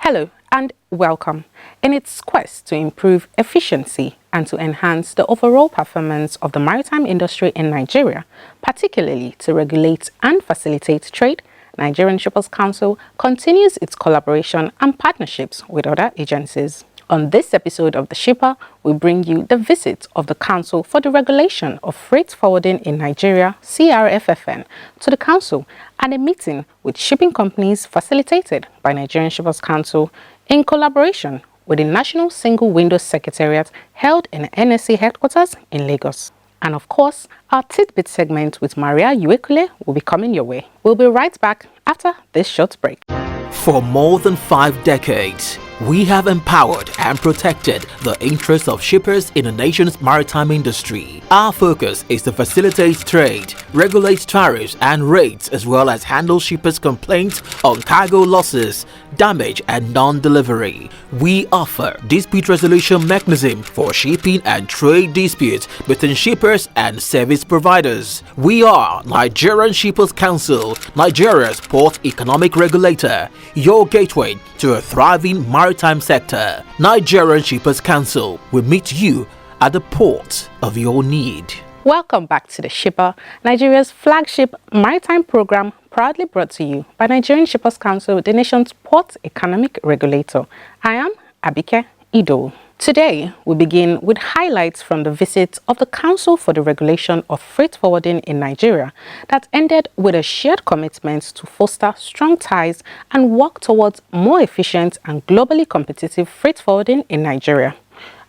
Hello and welcome. In its quest to improve efficiency and to enhance the overall performance of the maritime industry in Nigeria, particularly to regulate and facilitate trade, Nigerian Shippers Council continues its collaboration and partnerships with other agencies. On this episode of The Shipper, we bring you the visit of the Council for the Regulation of Freight Forwarding in Nigeria, CFFN, to the Council and a meeting with shipping companies facilitated by Nigerian Shippers Council in collaboration with the National Single Window Secretariat held in NSC headquarters in Lagos. And of course, our tidbit segment with Maria Uekule will be coming your way. We'll be right back after this short break. For more than 5 decades, we have empowered and protected the interests of shippers in the nation's maritime industry. Our focus is to facilitate trade, regulate tariffs and rates, as well as handle shippers' complaints on cargo losses, damage and non-delivery. We offer dispute resolution mechanism for shipping and trade disputes between shippers and service providers. We are Nigerian Shippers Council, Nigeria's port economic regulator, your gateway to a thriving maritime sector. Nigerian Shippers Council will meet you at the port of your need. Welcome back to The Shipper, Nigeria's flagship maritime program, proudly brought to you by Nigerian Shippers Council, the nation's port economic regulator. I am Abike Ido. Today, we begin with highlights from the visit of the Council for the Regulation of Freight Forwarding in Nigeria that ended with a shared commitment to foster strong ties and work towards more efficient and globally competitive freight forwarding in Nigeria.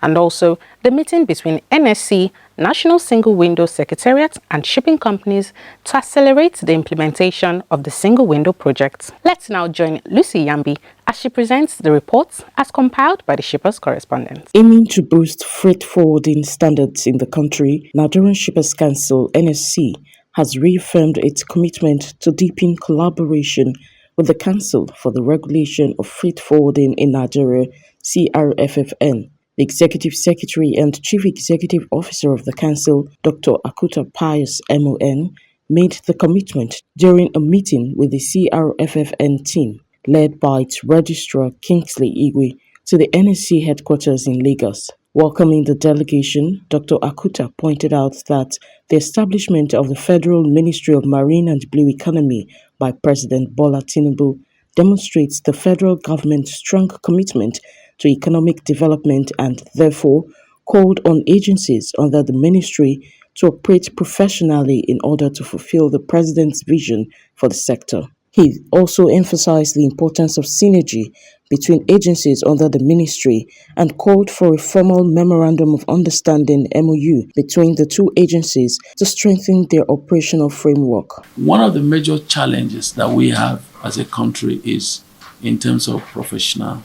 And also the meeting between NSC, National Single Window Secretariat and shipping companies to accelerate the implementation of the Single Window project. Let's now join Lucy Yambi as she presents the reports as compiled by the Shippers correspondent. Aiming to boost freight forwarding standards in the country, Nigerian Shippers Council (NSC) has reaffirmed its commitment to deepen collaboration with the Council for the Regulation of Freight Forwarding in Nigeria, CFFN. The Executive Secretary and Chief Executive Officer of the Council, Dr. Akuta Pius MON, made the commitment during a meeting with the CFFN team, led by its Registrar Kingsley Igwe, to the NSC headquarters in Lagos. Welcoming the delegation, Dr. Akuta pointed out that the establishment of the Federal Ministry of Marine and Blue Economy by President Bola Tinubu demonstrates the federal government's strong commitment to economic development and therefore called on agencies under the ministry to operate professionally in order to fulfill the president's vision for the sector. He also emphasized the importance of synergy between agencies under the ministry and called for a formal Memorandum of Understanding (MOU) between the two agencies to strengthen their operational framework. One of the major challenges that we have as a country is in terms of professional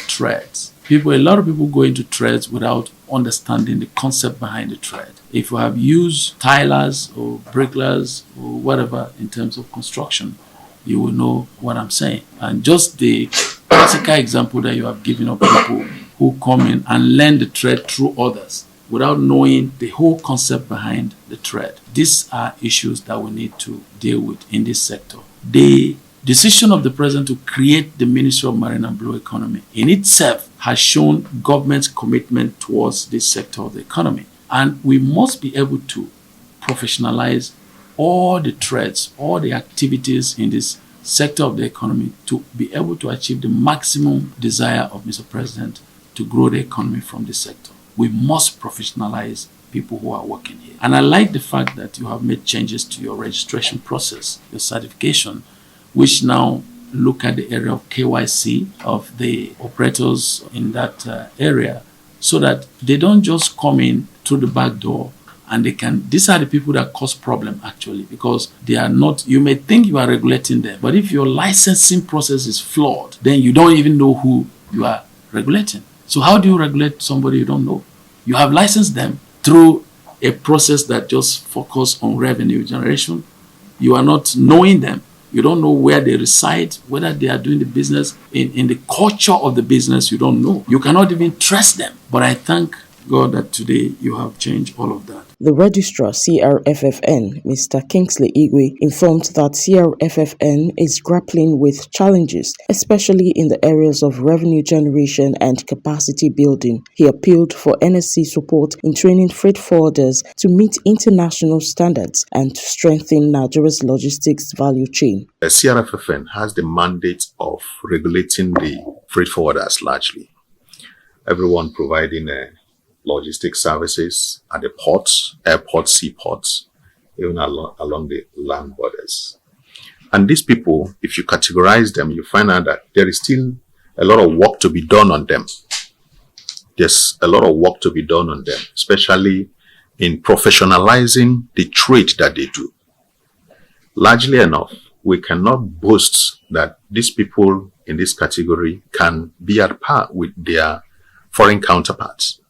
trades. A lot of people go into trades without understanding the concept behind the trade. If you have used tilers or bricklayers or whatever in terms of construction, you will know what I'm saying. And just the classical example that you have given of people who come in and learn the trade through others without knowing the whole concept behind the trade. These are issues that we need to deal with in this sector. The decision of the president to create the Ministry of Marine and Blue Economy in itself has shown government's commitment towards this sector of the economy. And we must be able to professionalize all the threats, all the activities in this sector of the economy to be able to achieve the maximum desire of Mr. President to grow the economy from this sector. We must professionalize people who are working here. And I like the fact that you have made changes to your registration process, your certification, which now look at the area of KYC of the operators in that area, so that they don't just come in through the back door and these are the people that cause problem actually, because they are not, you may think you are regulating them, but if your licensing process is flawed, then you don't even know who you are regulating. So how do you regulate somebody you don't know? You have licensed them through a process that just focuses on revenue generation. You are not knowing them. You don't know where they reside, whether they are doing the business in the culture of the business. You don't know. You cannot even trust them. But I thank God that today you have changed all of that. The registrar CFFN, Mr. Kingsley Igwe, informed that CFFN is grappling with challenges, especially in the areas of revenue generation and capacity building. He appealed for NSC support in training freight forwarders to meet international standards and to strengthen Nigeria's logistics value chain. The CFFN has the mandate of regulating the freight forwarders largely. Everyone providing logistic services at the ports, airports, seaports, even along the land borders. And these people, if you categorize them, you find out that there is still a lot of work to be done on them. There's a lot of work to be done on them, especially in professionalizing the trade that they do. Largely enough, we cannot boast that these people in this category can be at par with their foreign counterparts,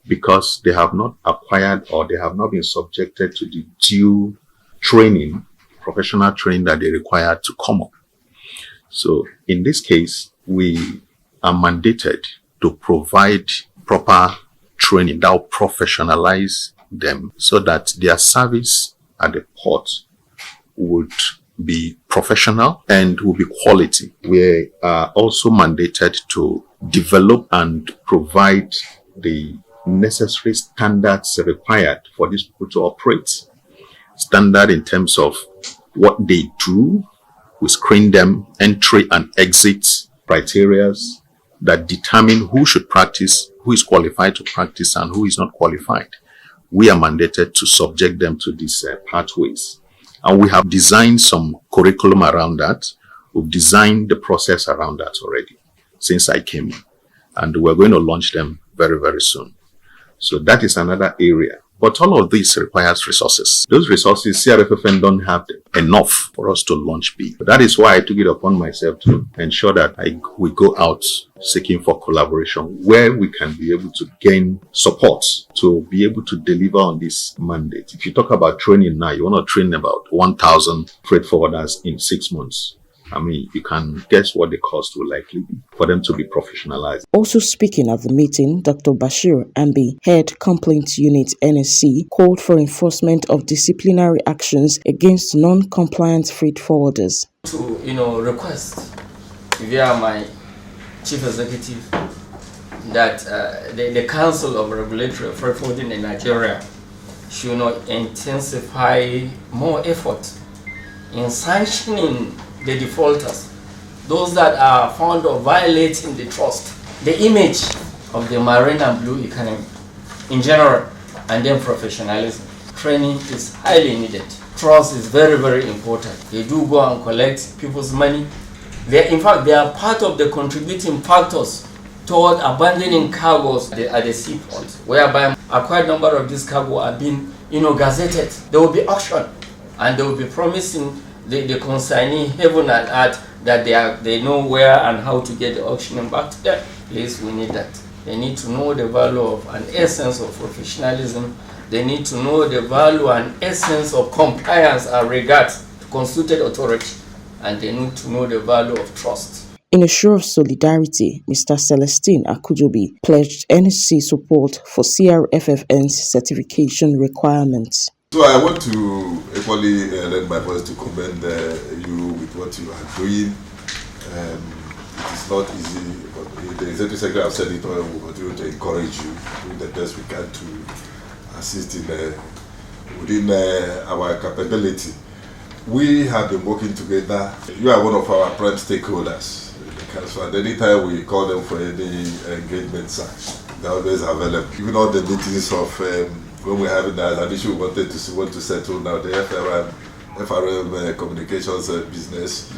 because they have not acquired or they have not been subjected to the due training, professional training that they require to come up. So in this case, we are mandated to provide proper training that will professionalize them so that their service at the port would be professional and will be quality. We are also mandated to develop and provide the necessary standards required for these people to operate. Standard in terms of what they do. We screen them, entry and exit criteria that determine who should practice, who is qualified to practice and who is not qualified. We are mandated to subject them to these pathways. And we have designed some curriculum around that. We've designed the process around that already since I came in. And we're going to launch them very, very soon. So that is another area. But all of this requires resources. Those resources, CFFN don't have enough for us to launch big. That is why I took it upon myself to ensure that we go out seeking for collaboration where we can be able to gain support to be able to deliver on this mandate. If you talk about training now, you want to train about 1,000 freight forwarders in 6 months. I mean, you can guess what the cost will likely be for them to be professionalized. Also speaking at the meeting, Dr. Bashir Ambi, Head Complaints Unit NSC, called for enforcement of disciplinary actions against non-compliant freight forwarders. To, request via my Chief Executive that the Council of Regulatory Freight Forwarding in Nigeria should intensify more effort in sanctioning the defaulters, those that are found of violating the trust, the image of the marine and blue economy in general, and then professionalism. Training is highly needed. Trust is very, very important. They do go and collect people's money. In fact, they are part of the contributing factors toward abandoning cargoes at the seaports, whereby a quite number of these cargo are being, gazetted. They will be auctioned, and they will be promising the consignee heaven and earth that they know where and how to get the auctioning back to them. Please, we need that. They need to know the value of an essence of professionalism. They need to know the value and essence of compliance and regard to constituted authority. And they need to know the value of trust. In a show of solidarity, Mr. Celestine Akujobi pledged NSC support for CFFN's certification requirements. So I want to equally lend my voice to commend you with what you are doing. It is not easy, but the Executive Secretary has said it all. We will continue to encourage you, doing the best we can to assist in within our capability. We have been working together. You are one of our prime stakeholders in the council, and anytime we call them for any engagement, sir, they're always available. Even all the meetings of when we're having that an issue we want to settle now, the FRM communications business,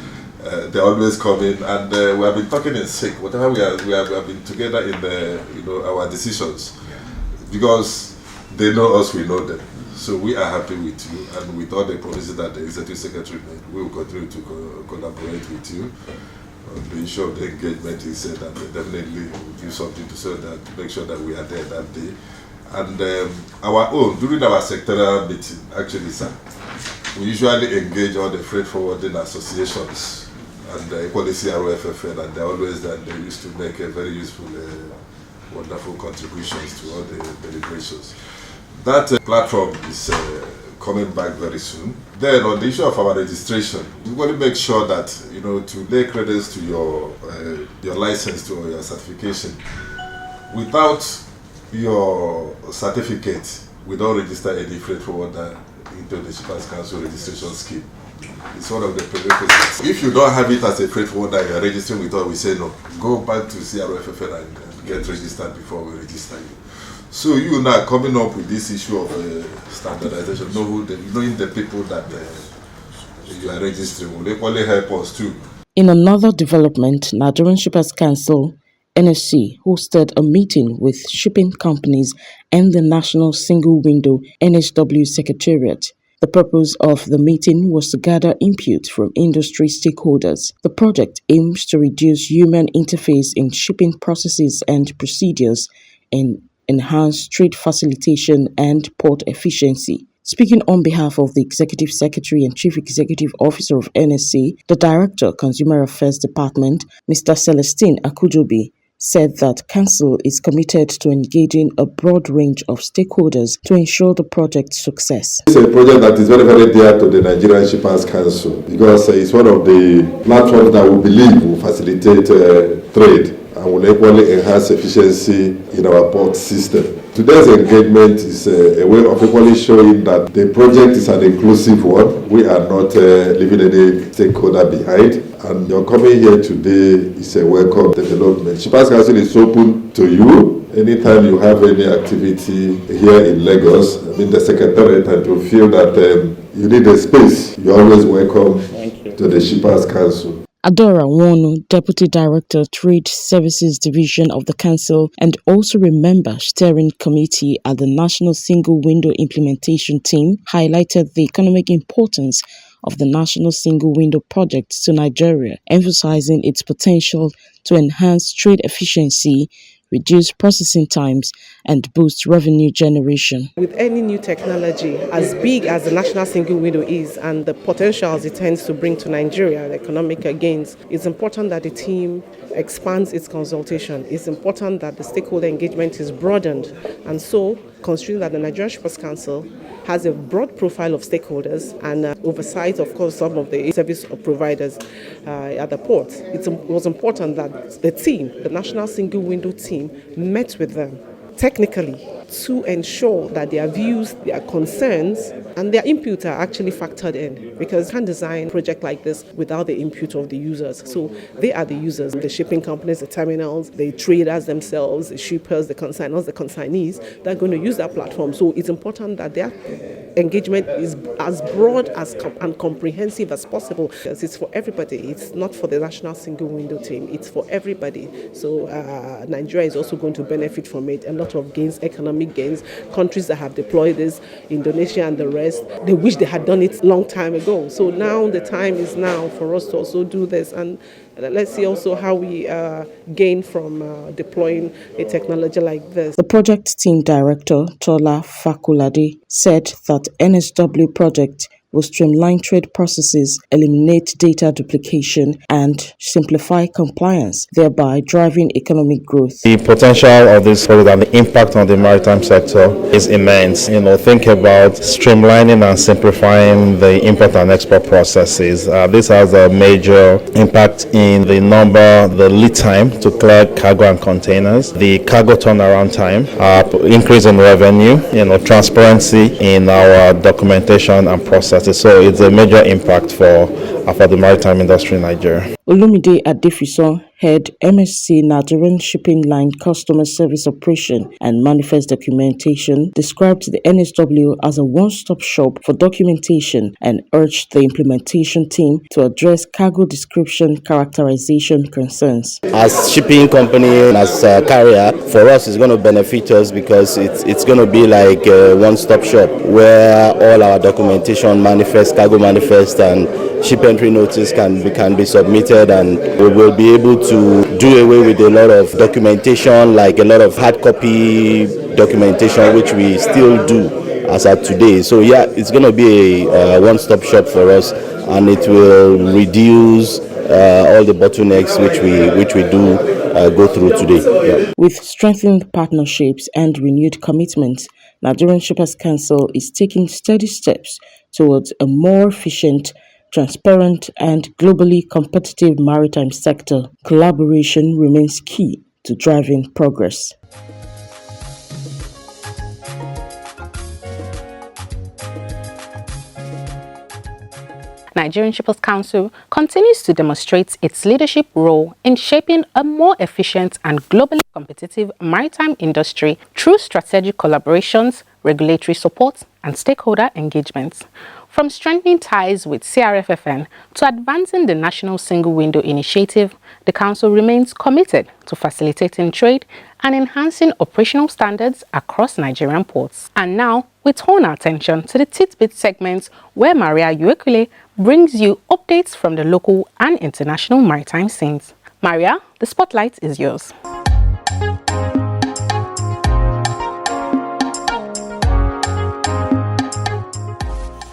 they always come in, and we have been talking in sync. Whatever we have been together in our decisions, because they know us, we know them. So we are happy with you, and with all the promises that the Executive Secretary made, we will continue to collaborate with you on the issue of the engagement. He said that definitely will do something to make sure that we are there that day. And during our sectoral meeting, actually, sir, we usually engage all the freight forwarding associations and equally CFFN, and they're always there. They used to make a very useful, wonderful contributions to all the deliberations. That platform is coming back very soon. Then on the issue of our registration, we want to make sure that, to lay credence to your license, to your certification. Without your certificate, we don't register any freight forwarder into the Shippers Council registration scheme. It's one of the prerequisites. If you don't have it as a freight forwarder, you're registering with us, we say no. Go back to CFFN and get registered before we register you. So you now coming up with this issue of standardization, knowing the people that you are registering will equally help us too. In another development, Nigerian Shippers Council NSC hosted a meeting with shipping companies and the National Single Window NSW Secretariat. The purpose of the meeting was to gather input from industry stakeholders. The project aims to reduce human interface in shipping processes and procedures and enhance trade facilitation and port efficiency. Speaking on behalf of the Executive Secretary and Chief Executive Officer of NSC, the Director, Consumer Affairs Department, Mr. Celestine Akujobi, said that Council is committed to engaging a broad range of stakeholders to ensure the project's success. It's a project that is very, very dear to the Nigerian Shippers Council because it's one of the platforms that we believe will facilitate trade and will equally enhance efficiency in our port system. Today's engagement is a way of equally showing that the project is an inclusive one. We are not leaving any stakeholder behind. And your coming here today is a welcome development. Shippers Council is open to you. Anytime you have any activity here in Lagos, the Secretariat, and to feel that you need a space, you're always welcome to the Shippers Council. Adora Wonu, Deputy Director, Trade Services Division of the Council and also a member steering committee at the National Single Window Implementation Team, highlighted the economic importance of the National Single Window project to Nigeria, emphasizing its potential to enhance trade efficiency, reduce processing times, and boost revenue generation. With any new technology, as big as the National Single Window is and the potentials it tends to bring to Nigeria, the economic gains, it's important that the team expands its consultation. It's important that the stakeholder engagement is broadened. And so, considering that the Nigerian Shippers Council has a broad profile of stakeholders and oversight, of course, some of the service providers at the ports, it was important that the team, the National Single Window team, met with them technically to ensure that their views, their concerns, and their input are actually factored in, because you can't design a project like this without the input of the users. So they are the users, the shipping companies, the terminals, the traders themselves, the shippers, the consignors, the consignees, they're going to use that platform. So it's important that their engagement is as broad as and comprehensive as possible, because it's for everybody. It's not for the National Single Window team, it's for everybody. So Nigeria is also going to benefit from it. A lot of gains, economic gains. Countries that have deployed this, Indonesia and the rest, they wish they had done it a long time ago. So now the time is now for us to also do this, and let's see also how we gain from deploying a technology like this. The project team director, Tola Fakulade, said that NSW project will streamline trade processes, eliminate data duplication, and simplify compliance, thereby driving economic growth. The potential of this project and the impact on the maritime sector is immense. Think about streamlining and simplifying the import and export processes. This has a major impact in the number, the lead time to clear cargo and containers, the cargo turnaround time, increase in revenue, transparency in our documentation and processes. So it's a major impact for the maritime industry in Nigeria. Olumide Adefiso, head MSC Nigerian Shipping Line Customer Service Operation and Manifest Documentation, described the NSW as a one-stop shop for documentation and urged the implementation team to address cargo description characterization concerns. As shipping company and as a carrier, for us it's going to benefit us because it's going to be like a one-stop shop where all our documentation, manifest, cargo manifest and ship entry notice can be submitted, and we will be able to do away with a lot of documentation, like a lot of hard copy documentation, which we still do as of today. So yeah, it's going to be a one-stop shop for us, and it will reduce all the bottlenecks which we do go through today. Yeah. With strengthened partnerships and renewed commitments, Nigerian Shippers Council is taking steady steps towards a more efficient, transparent and globally competitive maritime sector. Collaboration remains key to driving progress. Nigerian Shippers Council continues to demonstrate its leadership role in shaping a more efficient and globally competitive maritime industry through strategic collaborations, regulatory support, and stakeholder engagements. From strengthening ties with CFFN to advancing the National Single Window Initiative, the Council remains committed to facilitating trade and enhancing operational standards across Nigerian ports. And now, we turn our attention to the Tidbit segment where Maria Uekule brings you updates from the local and international maritime scenes. Maria, the spotlight is yours.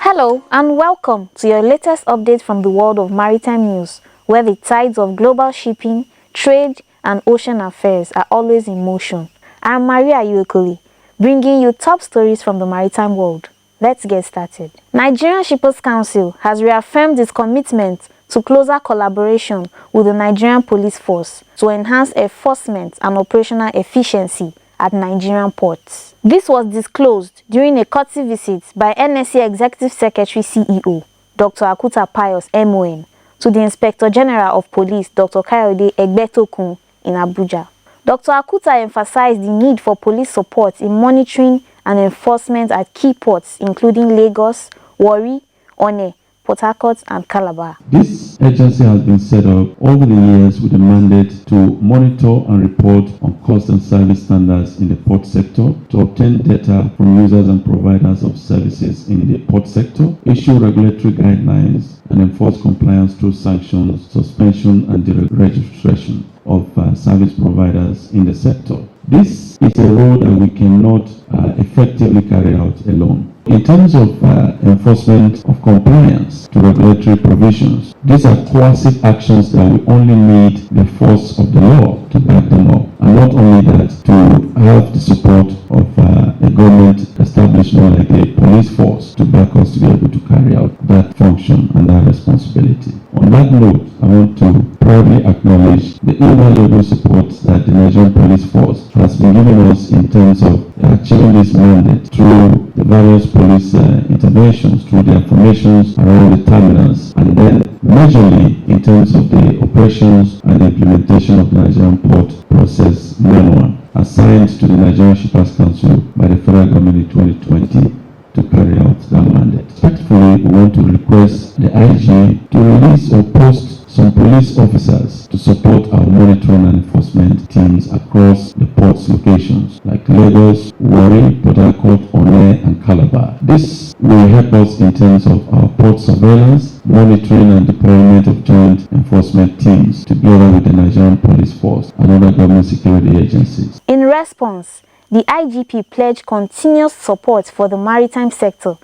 Hello and welcome to your latest update from the world of maritime news, where the tides of global shipping, trade and ocean affairs are always in motion. I'm Maria Uekule, bringing you top stories from the maritime world. Let's get started. Nigerian Shippers Council has reaffirmed its commitment to closer collaboration with the Nigerian Police Force to enhance enforcement and operational efficiency at Nigerian ports. This was disclosed during a courtesy visit by NSC Executive Secretary CEO, Dr. Akuta Pius MON, to the Inspector General of Police, Dr. Kayode Egbetokun, in Abuja. Dr. Akuta emphasized the need for police support in monitoring and enforcement at key ports including Lagos, Warri, Onne, Port Harcourt and Calabar. This agency has been set up over the years with a mandate to monitor and report on cost and service standards in the port sector, to obtain data from users and providers of services in the port sector, issue regulatory guidelines, and enforce compliance through sanctions, suspension, and deregistration of service providers in the sector. This is a role that we cannot effectively carry out alone. In terms of enforcement of compliance to regulatory provisions, these are coercive actions that we only need the force of the law to back them up. And not only that, to have the support of a government establishment like a police force to back us to be able to carry out that function and that responsibility. On that note, I want to proudly acknowledge the invaluable support that the Nigerian Police Force has been giving us in terms of achieving this mandate through the various police interventions, through their formations around the terminals, and then majorly in terms of the operations and the implementation of the Nigerian Port Process Manual assigned to the Nigerian Shippers Council by the federal government in 2020 to carry out that mandate. Respectfully, we want to request the IG to release or post some police officers to support our monitoring and enforcement teams across the port's locations like Lagos, Warri, Port Harcourt, Onne, and Calabar. This will help us in terms of our port surveillance, monitoring, and deployment of joint enforcement teams together with the Nigerian Police Force and other government security agencies. In response, the IGP pledged continuous support for the maritime sector,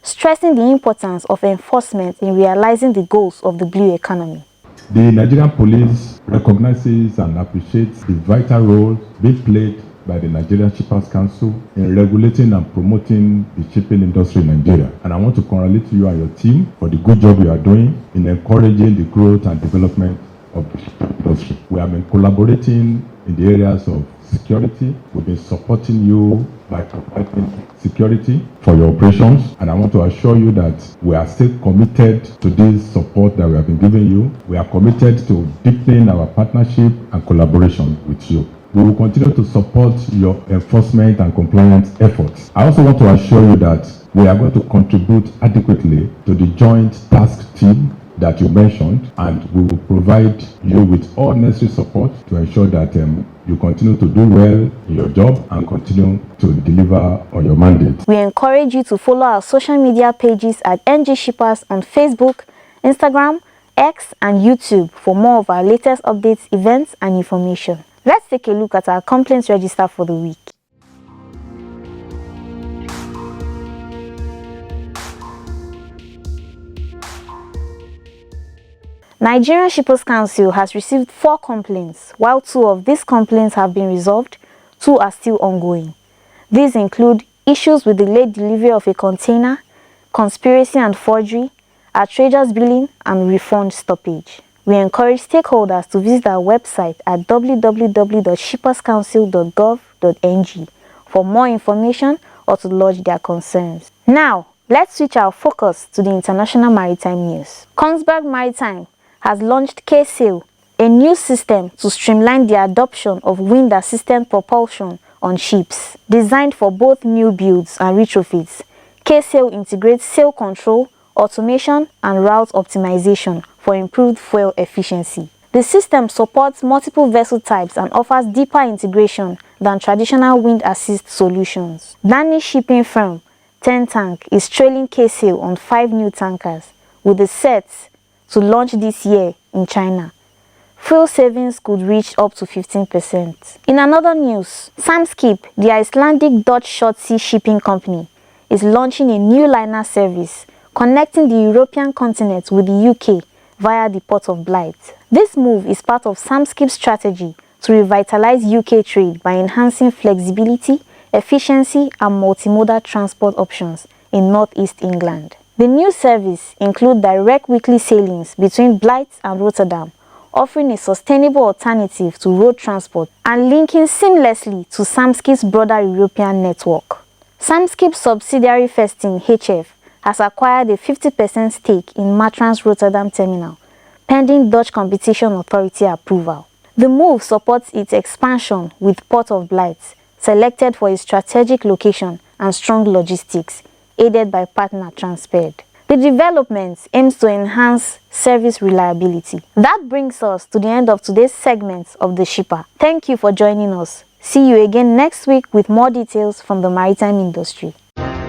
stressing the importance of enforcement in realizing the goals of the blue economy. The Nigerian police recognizes and appreciates the vital role being played by the Nigerian Shippers Council in regulating and promoting the shipping industry in Nigeria. And I want to congratulate you and your team for the good job you are doing in encouraging the growth and development of the shipping industry. We have been collaborating in the areas of security. We've been supporting you by providing security for your operations, and I want to assure you that we are still committed to this support that we have been giving you. We are committed to deepening our partnership and collaboration with you. We will continue to support your enforcement and compliance efforts. I also want to assure you that we are going to contribute adequately to the joint task team that you mentioned, and we will provide you with all necessary support to ensure that you continue to do well in your job and continue to deliver on your mandate. We encourage you to follow our social media pages at NG Shippers on Facebook, Instagram, X, and YouTube for more of our latest updates, events, and information. Let's take a look at our complaints register for the week. Nigerian Shippers Council has received 4 complaints, while 2 of these complaints have been resolved, 2 are still ongoing. These include issues with the late delivery of a container, conspiracy and forgery, outrageous billing, and refund stoppage. We encourage stakeholders to visit our website at www.shipperscouncil.gov.ng for more information or to lodge their concerns. Now, let's switch our focus to the international maritime news. Kongsberg Maritime has launched K-Sail, a new system to streamline the adoption of wind-assisted propulsion on ships. Designed for both new builds and retrofits, K-Sail integrates sail control, automation, and route optimization for improved fuel efficiency. The system supports multiple vessel types and offers deeper integration than traditional wind assist solutions. Danish shipping firm 10 Tank is trailing K-Sail on 5 new tankers, with the set to launch this year in China. Fuel savings could reach up to 15%. In another news, Samskip, the Icelandic Dutch short sea shipping company, is launching a new liner service connecting the European continent with the UK via the port of Blyth. This move is part of Samskip's strategy to revitalize UK trade by enhancing flexibility, efficiency, and multimodal transport options in northeast England. The new service includes direct weekly sailings between Blyth and Rotterdam, offering a sustainable alternative to road transport and linking seamlessly to Samskip's broader European network. Samskip's subsidiary Festing HF has acquired a 50% stake in Matrans Rotterdam Terminal, pending Dutch Competition Authority approval. The move supports its expansion with Port of Blyth, selected for its strategic location and strong logistics, aided by partner Transped. The development aims to enhance service reliability. That brings us to the end of today's segment of The Shipper. Thank you for joining us. See you again next week with more details from the maritime industry.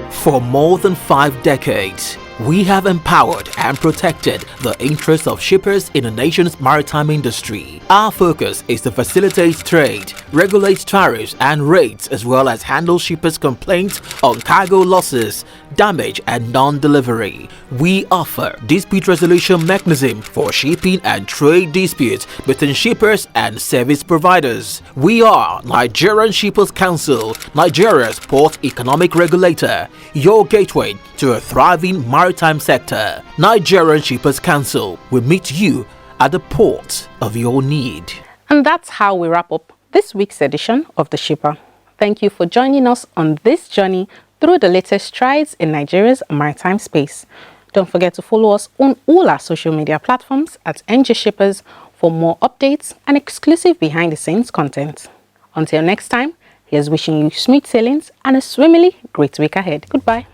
For more than 5 decades, we have empowered and protected the interests of shippers in the nation's maritime industry. Our focus is to facilitate trade, regulate tariffs and rates, as well as handle shippers' complaints on cargo losses, damage and non-delivery. We offer dispute resolution mechanism for shipping and trade disputes between shippers and service providers. We are Nigerian Shippers Council, Nigeria's port economic regulator, your gateway to a thriving maritime sector. Nigerian Shippers Council will meet you at the port of your need. And that's how we wrap up this week's edition of The Shipper. Thank you for joining us on this journey through the latest strides in Nigeria's maritime space. Don't forget to follow us on all our social media platforms at NG Shippers for more updates and exclusive behind-the-scenes content. Until next time, here's wishing you smooth sailings and a swimmingly great week ahead. Goodbye.